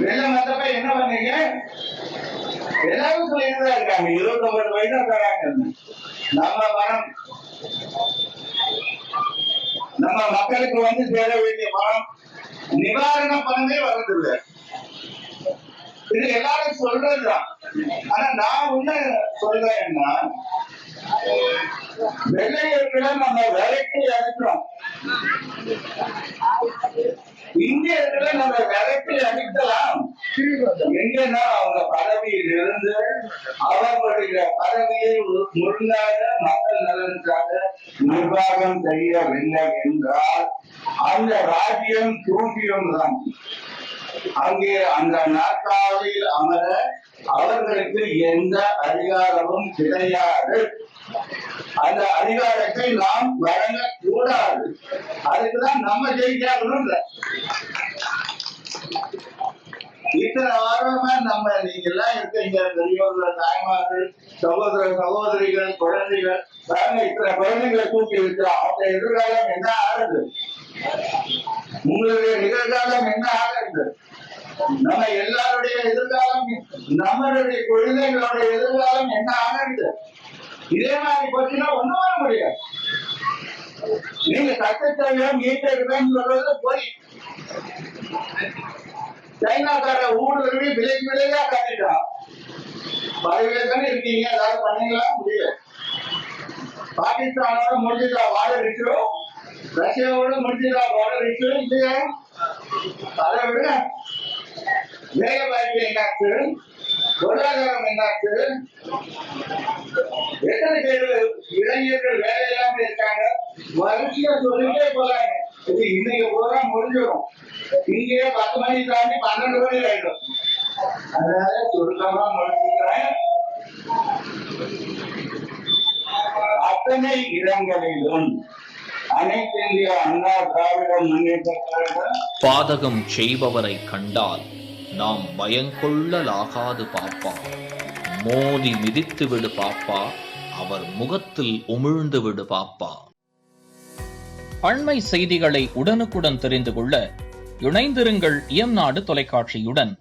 வெள்ளம் வந்தப்ப என்ன பண்ணீங்க? எல்லாரும் சொல்லிட்டுதான் இருக்காங்க 29 வயசா தராங்க. நம்ம மனம், நம்ம மக்களுக்கு வந்து சேர வேண்டிய பணம், நிவாரண பணமே வருது. இது எல்லாரும் சொல்றதுதான். ஆனா நான் ஒண்ணு சொல்றேன்னா, வெள்ளையர்களை நம்ம விலைக்கு அனுப்புறோம், இந்தியர்களை நம்ம விலைக்கு அனுப்பலாம். எங்கன்னா அவங்க பதவியில் இருந்து அவர்களுடைய பதவியை முழுங்காக மக்கள் நலனுக்காக நிர்வாகம் செய்யவில்லை என்றால் அந்த ராஜ்யம் தூக்கியம் தான். அங்கே அந்த நாற்காலியில் அமர அவர்களுக்கு எந்த அதிகாரமும் கிடையாது. அந்த அதிகாரத்தை நாம் வழங்கக்கூடாது. அதுக்குதான் நம்ம ஜெயிக்காகணும். இத்தனை ஆர்வமா நம்ம நீங்க எல்லாம் இருக்கீங்க, பெரியவர்கள், தாய்மார்கள், சகோதர சகோதரிகள், குழந்தைகள், இத்தனை குழந்தைகளை தூக்கி இருக்கிறோம். அவங்க எதிர்காலம் என்ன ஆகுது? உங்களுடைய நிகழ்காலம் என்ன ஆகுது? நம்ம எல்லாருடைய எதிர்காலம், நம்மளுடைய குழந்தைகளுடைய எதிர்காலம் என்ன ஆகுது? இதே மாதிரி போச்சுன்னா ஒண்ணும் வர முடியாது. நீங்க சட்டத்தையும் மீட்டெடுக்கன்னு சொல்றது போய் சைனாக்கார ஊடுருவி விலையா காட்டிட்டான். பதவியில தானே இருக்கீங்க, ஏதாவது பண்ணீங்களா? முடியல. பாகிஸ்தானோட முடிஞ்சுட்டா பார்டர் இஷ்யூ, ரஷ்யாவோட முடிஞ்சுட்டா பார்டர் இஷ்யூ. இல்லையா? அதை விட வேலை வாய்ப்பு என்னாச்சு, பொருளாதாரம் என்னாச்சு, எத்தனை பேர் இளைஞர்கள் வேலை இல்லாம இருக்காங்க, வரிசையா சொல்லிட்டே போறாங்க. இது இன்னைக்கு பூரா முடிஞ்சிடும். இங்கேயே 10 மணி தாண்டி 12 மணி ஆயிடும். அதனால சுருக்கமா முடிச்சுக்கிறேன். அத்தனை இடங்களிலும் அனைத்து இந்திய அண்ணா திராவிட முன்னேற்ற கழக பாதகம் செய்பவரை கண்டால் நாம் பயங்கொள்ளலாகாது பாப்பா. மோதி மிதித்து விடு பாப்பா, அவர் முகத்தில் உமிழ்ந்து விடு பாப்பா. அண்மை செய்திகளை உடனுக்குடன் தெரிந்து கொள்ள இணைந்திருங்கள் இயம்நாடு தொலைக்காட்சியுடன்.